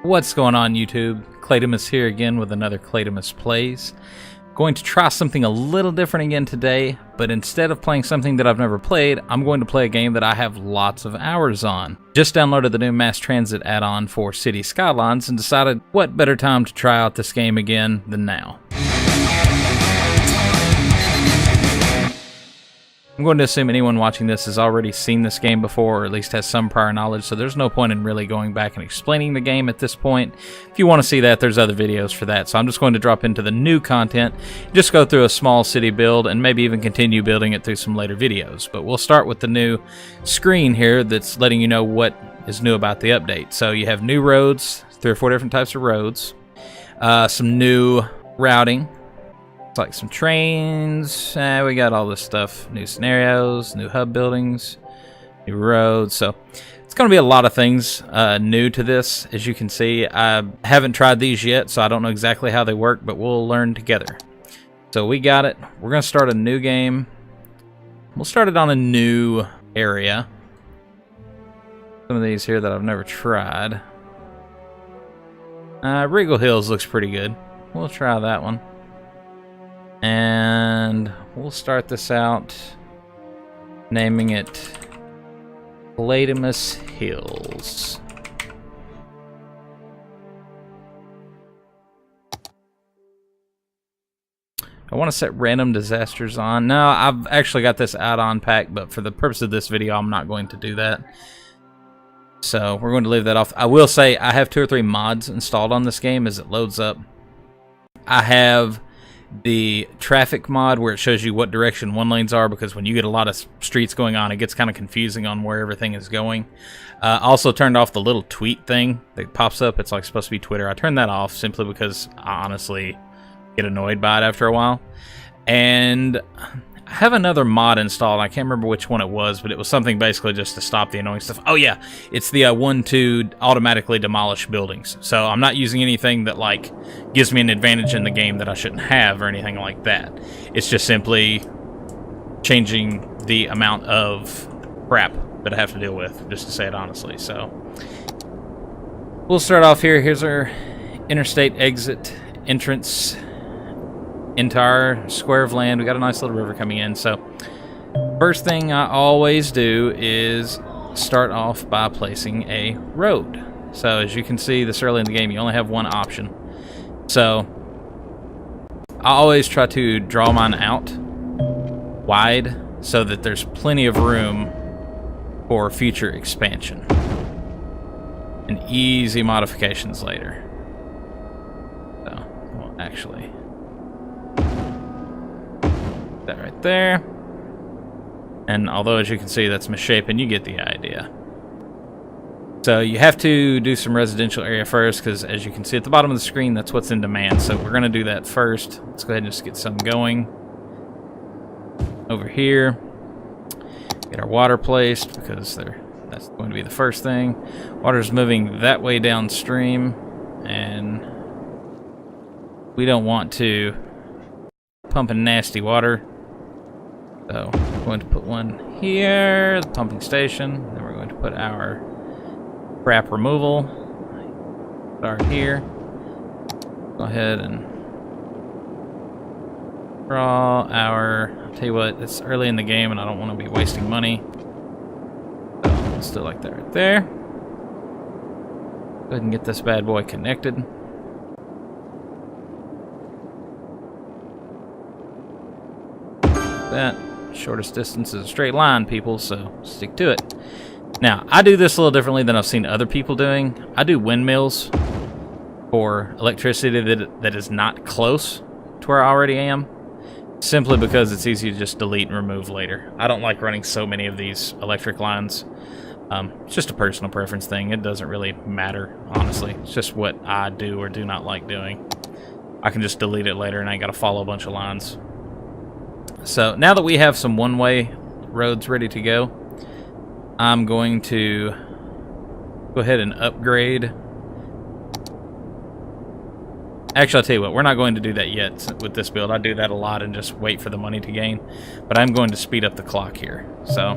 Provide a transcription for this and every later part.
What's going on, YouTube? Claytomus here again with another Claytomus Plays. Going to try something a little different again today, but instead of playing something that I've never played, I'm going to play a game that I have lots of hours on. Just downloaded the new mass transit add-on for City Skylines and decided what better time to try out this game again than now. I'm going to assume anyone watching this has already seen this game before, or at least has some prior knowledge, so there's no point in really going back and explaining the game at this point. If you want to see that, there's other videos for that, so I'm just going to drop into the new content, just go through a small city build, and maybe even continue building it through some later videos. But we'll start with the new screen here that's letting you know what is new about the update. So you have new roads, 3 or 4 different types of roads, some new routing. It's like some trains, we got all this stuff, new scenarios, new hub buildings, new roads, so it's going to be a lot of things new to this. As you can see, I haven't tried these yet, so I don't know exactly how they work, but we'll learn together. So we got it. We're going to start a new game. We'll start it on a new area. Some of these here that I've never tried. Regal Hills looks pretty good. We'll try that one. And we'll start this out naming it Claytomus Hills. I want to set random disasters on. No, I've actually got this add-on pack, but for the purpose of this video, I'm not going to do that. So we're going to leave that off. I will say I have 2 or 3 mods installed on this game as it loads up. I have the traffic mod where it shows you what direction one lanes are, because when you get a lot of streets going on, it gets kind of confusing on where everything is going. Also turned off the little tweet thing that pops up. It's like supposed to be Twitter. I turned that off simply because I honestly get annoyed by it after a while. And I have another mod installed. I can't remember which one it was, but it was something basically just to stop the annoying stuff. Oh yeah, it's the 1-2 automatically demolish buildings. So I'm not using anything that like gives me an advantage in the game that I shouldn't have or anything like that. It's just simply changing the amount of crap that I have to deal with, just to say it honestly. So we'll start off here. Here's our interstate exit entrance into our square of land. We got a nice little river coming in. So first thing I always do is start off by placing a road. So as you can see, this early in the game, you only have one option. So I always try to draw mine out wide so that there's plenty of room for future expansion and easy modifications later. So, well, actually, that right there. And although, as you can see, that's misshapen, you get the idea. So you have to do some residential area first, because as you can see at the bottom of the screen, that's what's in demand. So we're going to do that first. Let's go ahead and just get some going over here. Get our water placed, because that's going to be the first thing. Water's moving that way downstream, and we don't want to pump in nasty water. So we're going to put one here, the pumping station. Then we're going to put our crap removal. Start here. Go ahead and draw our... I'll tell you what, it's early in the game and I don't want to be wasting money. So let's do it like that right there. Go ahead and get this bad boy connected. That. Shortest distance is a straight line, people, so stick to it. Now, I do this a little differently than I've seen other people doing. I do windmills for electricity that is not close to where I already am, simply because it's easy to just delete and remove later. I don't like running so many of these electric lines. It's just a personal preference thing. It doesn't really matter, honestly. It's just what I do or do not like doing. I can just delete it later and I ain't got to follow a bunch of lines. So now that we have some one-way roads ready to go, I'm going to go ahead and upgrade. Actually, I'll tell you what, we're not going to do that yet with this build. I do that a lot and just wait for the money to gain. But I'm going to speed up the clock here. So,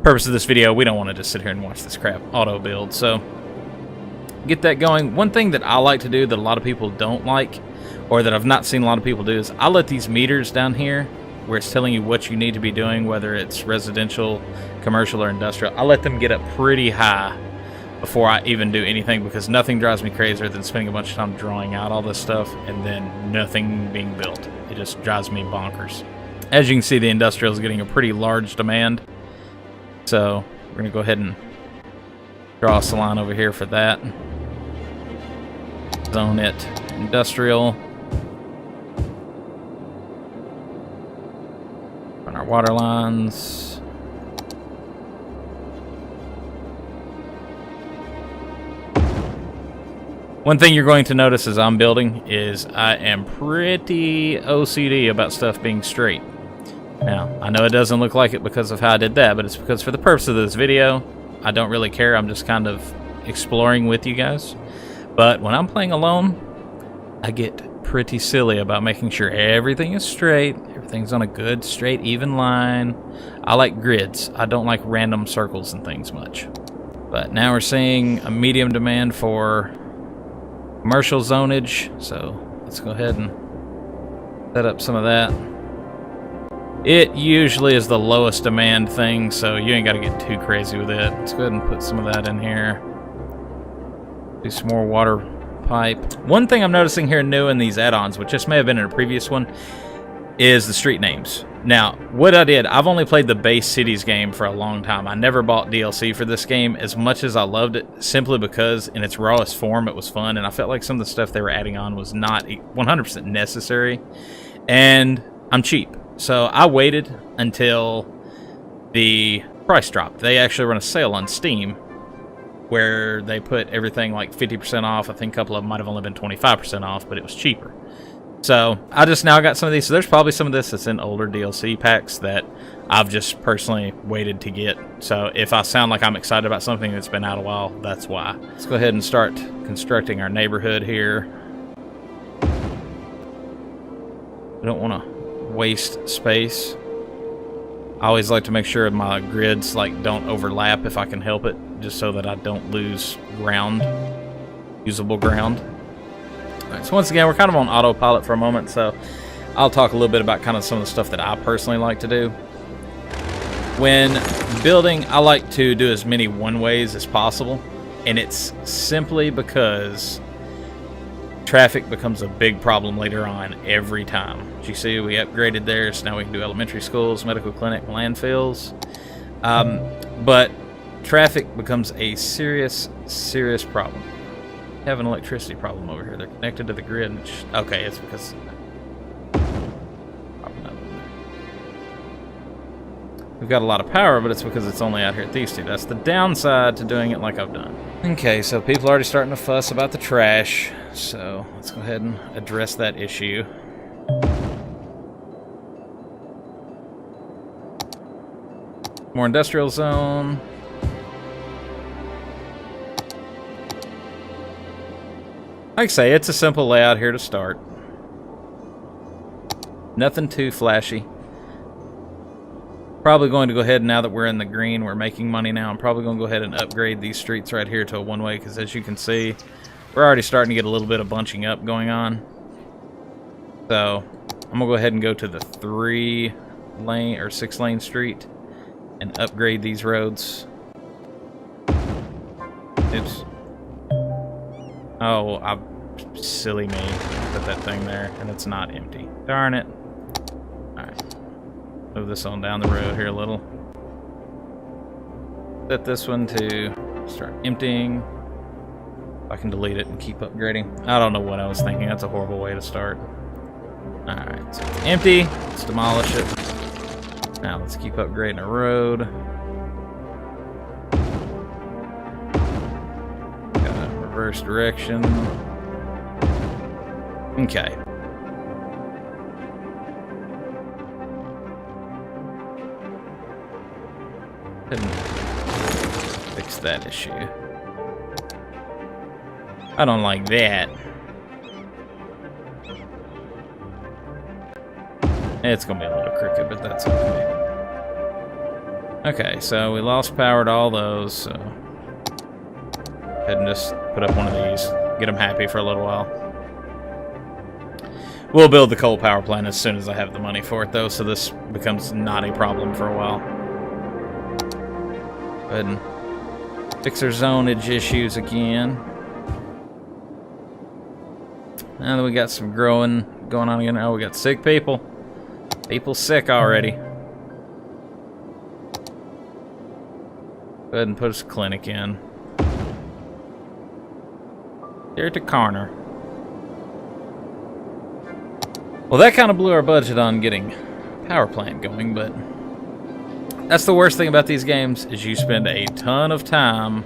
purpose of this video, we don't want to just sit here and watch this crap auto build. So, get that going. One thing that I like to do that a lot of people don't like, or that I've not seen a lot of people do, is I let these meters down here, where it's telling you what you need to be doing, whether it's residential, commercial, or industrial, I let them get up pretty high before I even do anything, because nothing drives me crazier than spending a bunch of time drawing out all this stuff and then nothing being built. It just drives me bonkers. As you can see, the industrial is getting a pretty large demand, so we're going to go ahead and draw us a line over here for that. Zone it industrial. Run our water lines. One thing you're going to notice as I'm building is I am pretty OCD about stuff being straight. Now, I know it doesn't look like it because of how I did that, but it's because for the purpose of this video, I don't really care. I'm just kind of exploring with you guys. But when I'm playing alone, I get pretty silly about making sure everything is straight, everything's on a good, straight, even line. I like grids. I don't like random circles and things much. But now we're seeing a medium demand for commercial zonage, so let's go ahead and set up some of that. It usually is the lowest demand thing, so you ain't got to get too crazy with it. Let's go ahead and put some of that in here. Do some more water pipe. One thing I'm noticing here new in these add-ons, which just may have been in a previous one, is the street names. Now, what I did, I've only played the base cities game for a long time. I never bought DLC for this game as much as I loved it, simply because in its rawest form it was fun, and I felt like some of the stuff they were adding on was not 100% necessary, and I'm cheap. So I waited until the price dropped. They actually run a sale on Steam where they put everything like 50% off. I think a couple of them might have only been 25% off, but it was cheaper. So I just now got some of these. So there's probably some of this that's in older DLC packs that I've just personally waited to get. So if I sound like I'm excited about something that's been out a while, that's why. Let's go ahead and start constructing our neighborhood here. We don't want to waste space. I always like to make sure my grids don't overlap if I can help it, just so that I don't lose ground, usable ground. Alright, so once again, we're kind of on autopilot for a moment, so I'll talk a little bit about kind of some of the stuff that I personally like to do. When building, I like to do as many one-ways as possible, and it's simply because traffic becomes a big problem later on every time. As you see, we upgraded there, so now we can do elementary schools, medical clinic, landfills. But traffic becomes a serious, serious problem. We have an electricity problem over here. They're connected to the grid. Which, okay, it's because we've got a lot of power, but it's because it's only out here at these two. That's the downside to doing it like I've done. Okay, so people are already starting to fuss about the trash, so let's go ahead and address that issue. More industrial zone. Like I say, it's a simple layout here to start. Nothing too flashy. Probably going to go ahead, now that we're in the green, we're making money now, I'm probably going to go ahead and upgrade these streets right here to a one-way, because as you can see, we're already starting to get a little bit of bunching up going on. So, I'm going to go ahead and go to the 3-lane or 6-lane street and upgrade these roads. Oops. Oh, silly me. Put that thing there, and it's not empty. Darn it. Alright. Move this on down the road here a little. Set this one to start emptying. I can delete it and keep upgrading. I don't know what I was thinking. That's a horrible way to start. Alright, so it's empty. Let's demolish it. Now let's keep upgrading our road. Got a reverse direction. Okay. Fix that issue. I don't like that. It's gonna be a little crooked, but that's okay. Okay, so we lost power to all those, so go ahead and just put up one of these. Get them happy for a little while. We'll build the coal power plant as soon as I have the money for it, though, so this becomes not a problem for a while. Go ahead and fix our zonage issues again. Now that we got some growing going on again. Oh, we got sick people. People sick already. Go ahead and put us a clinic in. Here to Carner. Well, that kind of blew our budget on getting power plant going, but that's the worst thing about these games is you spend a ton of time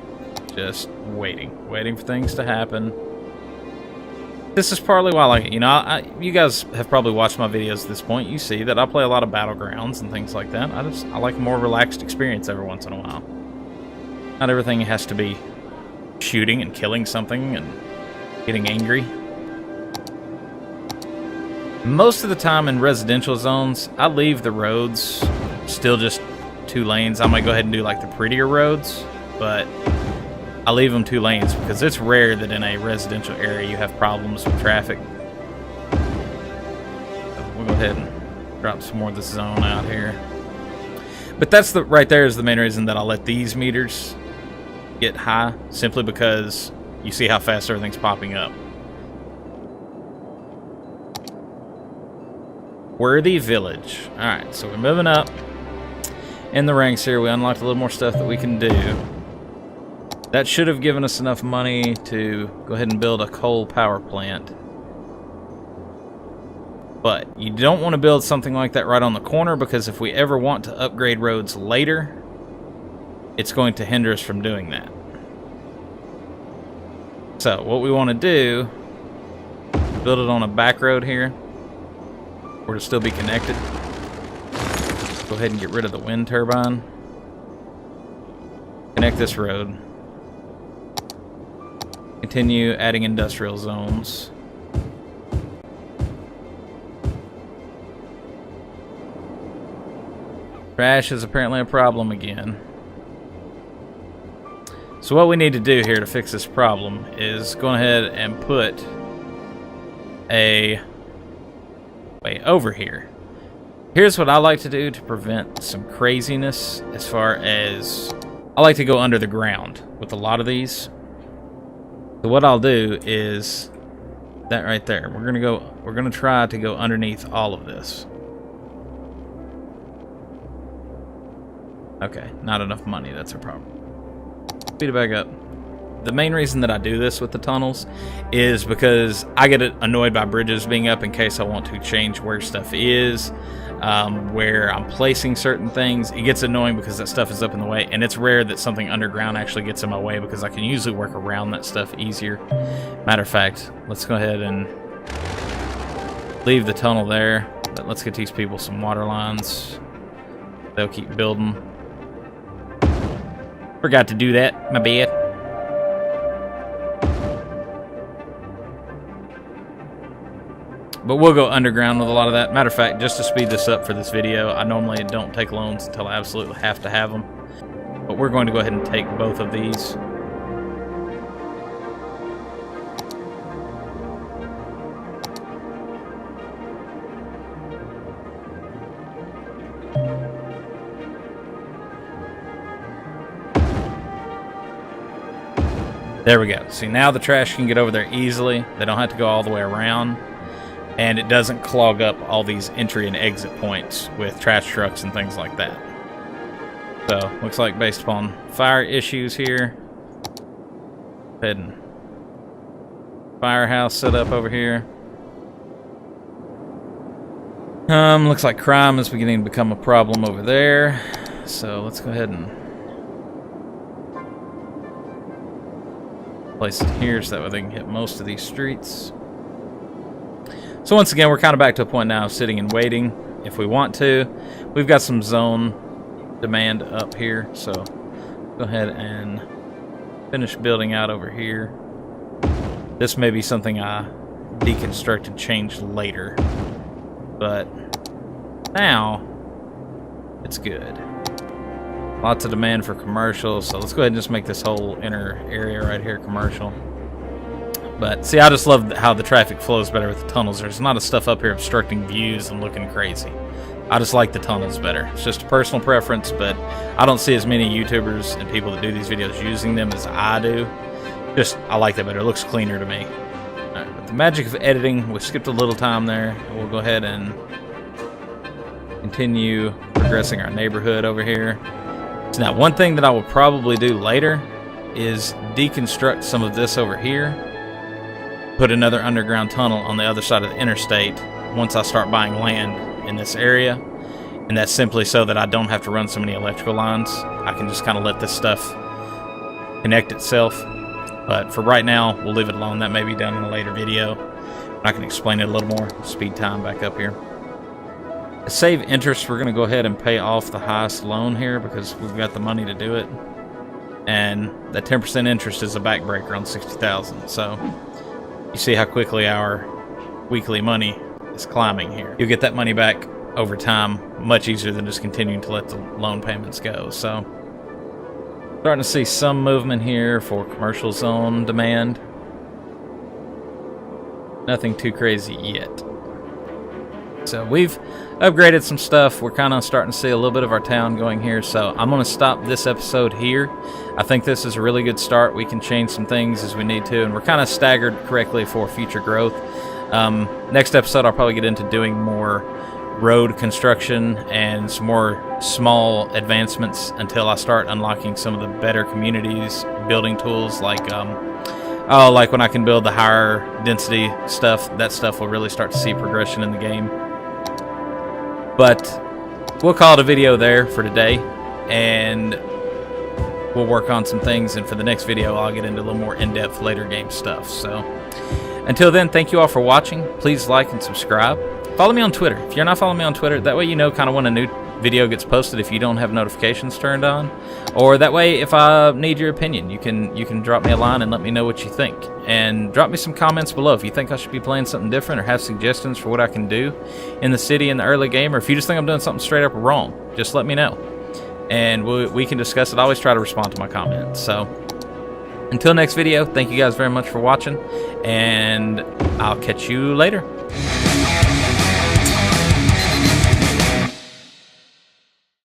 just waiting for things to happen. This is partly why I like it. You know, you guys have probably watched my videos at this point. You see that I play a lot of Battlegrounds and things like that. I like a more relaxed experience every once in a while. Not everything has to be shooting and killing something and getting angry. Most of the time in residential zones, I leave the roads still just 2 lanes. I might go ahead and do like the prettier roads, but I leave them 2 lanes because it's rare that in a residential area you have problems with traffic. So we'll go ahead and drop some more of this zone out here. But that's right there is the main reason that I'll let these meters get high, simply because you see how fast everything's popping up. Worthy Village. Alright, so we're moving up in the ranks here. We unlocked a little more stuff that we can do. That should have given us enough money to go ahead and build a coal power plant. But you don't want to build something like that right on the corner, because if we ever want to upgrade roads later, it's going to hinder us from doing that. So what we want to do, build it on a back road here, or to still be connected. Go ahead and get rid of the wind turbine. Connect this road. Continue adding industrial zones. Trash is apparently a problem again. So what we need to do here to fix this problem is go ahead and put a way over here. Here's what I like to do to prevent some craziness as far as I like to go under the ground with a lot of these. So what I'll do is that right there. We're gonna try to go underneath all of this. Okay, not enough money, that's a problem. Speed it back up. The main reason that I do this with the tunnels is because I get annoyed by bridges being up in case I want to change where stuff is, where I'm placing certain things. It gets annoying because that stuff is up in the way, and it's rare that something underground actually gets in my way because I can usually work around that stuff easier. Matter of fact, let's go ahead and leave the tunnel there, but let's get these people some water lines. They'll keep building. Forgot to do that, my bad. But we'll go underground with a lot of that. Matter of fact, just to speed this up for this video, I normally don't take loans until I absolutely have to have them. But we're going to go ahead and take both of these. There we go. See, now the trash can get over there easily. They don't have to go all the way around. And it doesn't clog up all these entry and exit points with trash trucks and things like that. So, looks like based upon fire issues here, go ahead and firehouse set up over here. Looks like crime is beginning to become a problem over there. So let's go ahead and place it here so that way they can hit most of these streets. So once again, we're kind of back to a point now of sitting and waiting if we want to. We've got some zone demand up here, so go ahead and finish building out over here. This may be something I deconstruct and change later, but now it's good. Lots of demand for commercial, so let's go ahead and just make this whole inner area right here commercial. But see, I just love how the traffic flows better with the tunnels. There's not a stuff up here obstructing views and looking crazy. I just like the tunnels better. It's just a personal preference, but I don't see as many YouTubers and people that do these videos using them as I do. Just, I like that better. It looks cleaner to me. All right, with the magic of editing, we skipped a little time there. We'll go ahead and continue progressing our neighborhood over here. So now, one thing that I will probably do later is deconstruct some of this over here. Put another underground tunnel on the other side of the interstate once I start buying land in this area. And that's simply so that I don't have to run so many electrical lines. I can just kind of let this stuff connect itself. But for right now, we'll leave it alone. That may be done in a later video. I can explain it a little more. Speed time back up here. To save interest, we're going to go ahead and pay off the highest loan here because we've got the money to do it. And that 10% interest is a backbreaker on 60,000. So you see how quickly our weekly money is climbing here. You'll get that money back over time much easier than just continuing to let the loan payments go. So starting to see some movement here for commercial zone demand. Nothing too crazy yet. So we've upgraded some stuff. We're kind of starting to see a little bit of our town going here. So I'm going to stop this episode here. I think this is a really good start. We can change some things as we need to, and we're kind of staggered correctly for future growth. Next episode, I'll probably get into doing more road construction and some more small advancements until I start unlocking some of the better communities building tools like like when I can build the higher density stuff. That stuff will really start to see progression in the game. But we'll call it a video there for today, and we'll work on some things, and for the next video I'll get into a little more in-depth later game stuff. So until then, thank you all for watching. Please like and subscribe. Follow me on Twitter. If you're not following me on Twitter, that way you know kind of when a new video gets posted if you don't have notifications turned on. Or that way, if I need your opinion, you can drop me a line and let me know what you think. And drop me some comments below if you think I should be playing something different or have suggestions for what I can do in the city in the early game, or if you just think I'm doing something straight up wrong, just let me know. And we can discuss it. I always try to respond to my comments. So until next video, thank you guys very much for watching, and I'll catch you later.